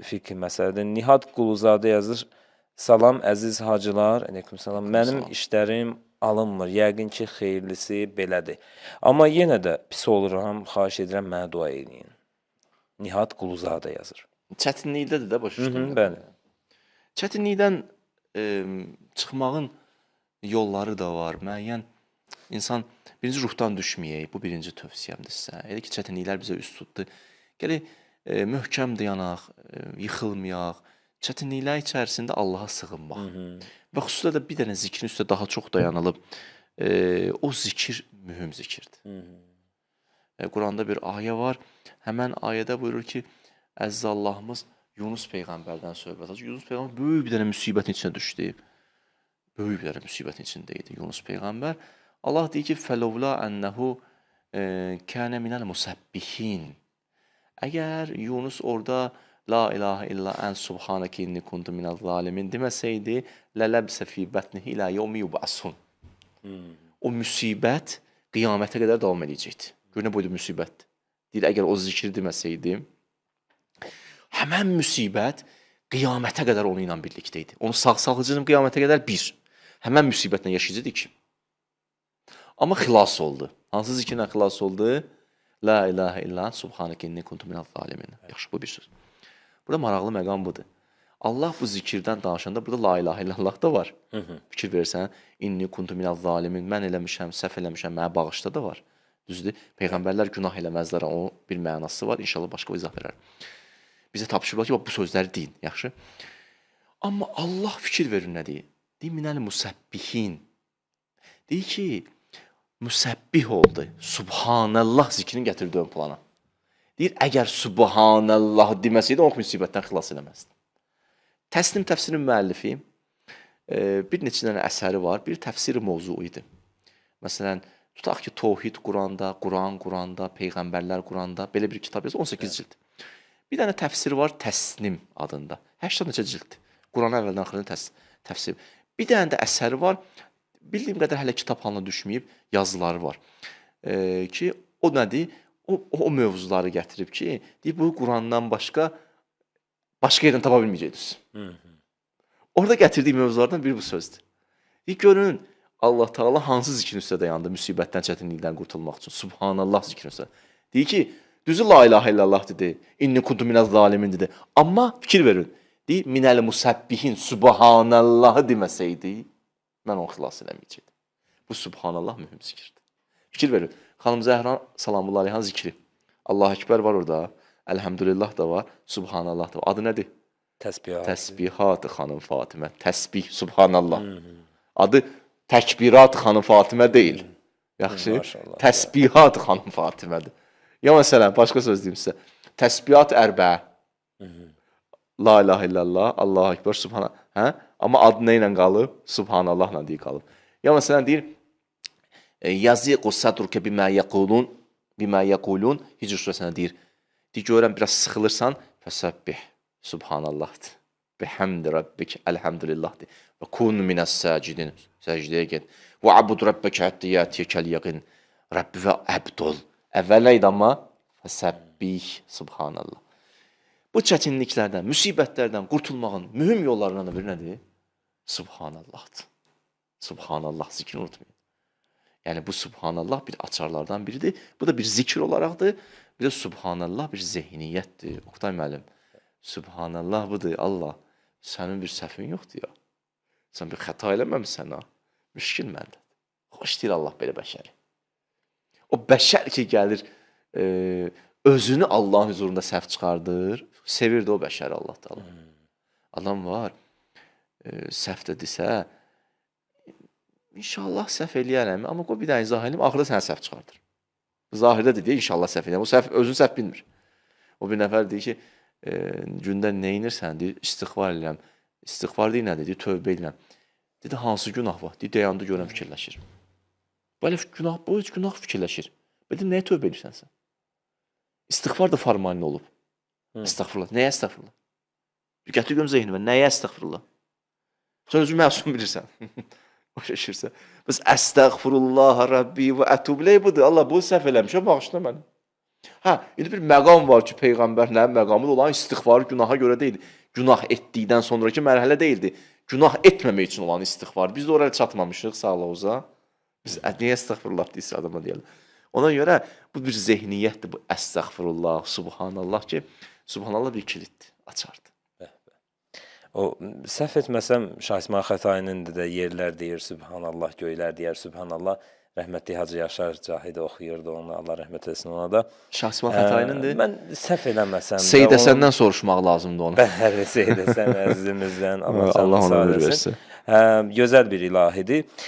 fikir məsələdir. Nihat Quluzadə yazır. Salam əziz hacılar, aleyküm salam. Mənim işlərim alınmır. Yəqin ki, xeyirlisi belədir. Amma yenə də pis oluram, xahiş edirəm, mənə dua edin. Nihat Quluzadə yazır. Çətinlikdədir də başa düşdüm. Bəli. Çətinlikdən çıxmağın yolları da var. Müəyyən insan birinci ruhdan düşməyək. Bu birinci tövsiyəmdir sizə. Elə ki, çətinliklər bizə üst tutdu. Gələk möhkəm dayanaq, yıxılmayaq. Çətinliklər içərisində Allaha sığınmaq. Və xüsusilə də bir dənə zikrin üstə daha çox dayanılıb. O zikir mühüm zikirdir. Quranda bir ayə var. Həmən ayədə buyurur ki, əziz Allahımız Yunus Peyğəmbərdən söhbət açır. Yunus Peyğəmbər böyük bir dənə müsibətin içinə düşdü. Böyük bir dənə müsibətin içində idi Yunus Peyğəmbər. Allah deyir ki, fəlovla ənəhu kənə minəl musəbbihin. Əgər Yunus orada La ilahə illa ən subhanəkə inni kuntu minəl zalimin deməsəydi, lələbsə fi bətnihi ilə yevmi yub'asun. O müsibət qiyamətə qədər davam edəcəkdir. Gör nə boyda müsibətdir. Deyir, əgər o zikir deməsəydi, həmən müsibət qiyamətə qədər onu ilə birlikdə idi. Onu sağ-sağlıcının qiyamətə qədər bir. Həmən müsibətlə yaşayacaqdı ki. Amma xilas oldu. Hansı zikirlə xilas oldu? La ilahə illa subhanəkə inni kuntu minəl zalimin. Yaxşı, bu bir söz. Burada maraqlı məqam budur. Allah bu zikirdən danışanda burada la ilahə illallah da var. Fikir verirsən, inni kuntu minəl zalimin, mən eləmişəm, səhv eləmişəm, mənə bağışda da var. Düzdür? Peyğəmbərlər günah eləməzlər, onun bir mənası var. İnşallah başqa izah verər. Bizə tapışırlar ki, bu sözləri deyin, yaxşı. Amma Allah fikir verir nə deyir? Deyir, minəl musəbbihin. Deyir ki, müsəbbih oldu. Subhanallah zikrini gətirdi ön plana. Deyir, əgər Subhanallah deməsəydi, o müsibətdən xilas eləməzdi. Təsnim təfsirin müəllifi bir neçə dənə əsəri var, bir təfsiri mövzu idi. Məsələn, tutaq ki, Tohid Quranda, Quran Quranda, Peyğəmbərlər Quranda, belə bir kitab yazır, 18 cild. Bir dənə təfsiri var Təsnim adında, 80 neçə cild. Quran əvvəldən axırına təfsir. Bir dənə də əsəri var, bildiyim qədər hələ kitab halına düşməyib, yazıları var. Ki, o nədir? O mövzuları gətirib ki, deyib, bu Qurandan başqa yerdən tapa bilməyəcəksiniz. Orada gətirdiyi mövzulardan biri bu sözdür. Deyib, görün, Allah Teala hansı zikrin üstə dayandı müsibətdən, çətinlikdən qurtulmaq üçün? Subhanallah zikrin üstə. Deyir ki, düzü la ilahə illallah dedi, inni kuntu minəz zalimin dedi. Amma fikir verin, deyir, minəl musəbbihin subhanallahı deməsəydi, mən onu xilas eləməyəcəkdim. Bu subhanallah mühüm zikirdir. Fikir verin. Xanım Zəhra salamullah aleyha zikri. Allah Ekber var orada. Elhamdülillah da var. Subhanallah da var. Adı nədir? Təsbihat. Təsbihat xanım Fatimə. Təsbih, subhanallah. Adı təkbirat xanım Fatimə deyil. Yaxşı? Təsbihat xanım Fatimədir. Ya məsələn, başqa söz deyim sizə. Təsbihat ərbə. La ilahə illallah, Allahu Ekber, subhanallah. Amma adı nə ilə qalıb? Subhanallahla deyə qalıb. Ya məsələn, deyir, Yaziqu sadruke bimə yəqulun Hicr surəsində deyir. Deyir, görən, biraz sıxılırsan, fəsəbbih, subhanallahdır. Bihəmdi rabbik, əlhəmdülillahdır. Və kun minəs səcidin, səcdəyə get. Və abud rabbəkə həttiyətiyəkəl yəqin. Rabbi və əbd ol. Əvvəl nə idi amma? Fəsəbbih, subhanallah. Bu çətinliklərdən, müsibətlərdən qurtulmağın mühüm yollarından da biri nədir? Subhanallahdır. Subhanallah zikrini unutmayın. Yəni, bu subhanallah bir açarlardan biridir. Bu da bir zikir olaraqdır. Bir də subhanallah bir zehniyyətdir. Oqtay müəllim, subhanallah budur. Allah, sənin bir səhvin yoxdur ya. Sən bir xəta eləməmişsən ha. Müşkil məndədir. Xoş deyir Allah belə bəşəri. O bəşər ki, gəlir, özünü Allahın huzurunda səhv çıxardır. Sevirdi o bəşəri Allah da Allah. Adam var, səhv də desə, İnşallah səhv eləyərəm, amma qoy bir dənə izah eləyim, axırda sənə səhv çıxardır. Zahirdə deyir, inşallah səhv eləyərəm. O özünü səhv bilmir. O bir nəfər deyir ki, gündə nə inirsən, deyir, istiğfar eləyəm. İstiğfar deyir nədir, deyir, tövbə eləyəm. Dedi, hansı günah var? Deyir, dayandı görən fikirləşir. Belə günah, bu üç günah fikirləşir. Dedi, nəyə tövbə eləyirsən sən? İstiğfar da farmanlı olub. Estağfurullah. Nəyə estağfurullah? Gətir görüm zehnimə, nəyə estağfurullah? Sən özü məsum bilirsən. O şaşırsa. Biz əstəğfirullah Rabbi və ətub ileyh budur. Allah, bu səhv eləmişəm, bağışla məni. Hə, indi bir məqam var ki, peyğəmbərlərin məqamı da olan istiğfar günaha görə deyil. Günah etdikdən sonraki mərhələ deyildi. Günah etməmək üçün olan istiğfar. Biz də oraya çatmamışıq sağlığımıza. Biz niyə əstəğfirullah deyirsə adama deyəlim. Ona görə bu bir zehniyyətdir bu əstəğfirullah, subhanallah ki, subhanallah bir kiliddir, açardır. O səhv etməsəm Şah İsmayıl Xətainin də yerlər deyir Subhanallah, göylər deyər Subhanallah. Rəhmətli Hacı Yaşar Cahid oxuyurdu onu, Allah rəhmət etsin ona da. Şah İsmayıl Xətainindir. Mən səhv eləməsəm də Seyid Həsəndən soruşmaq lazımdır onu. Bəli, Seyid Həsən əzizimizdən Allah Allah canını ona sağ ömür eləsin. versin. Gözəl bir ilahidir.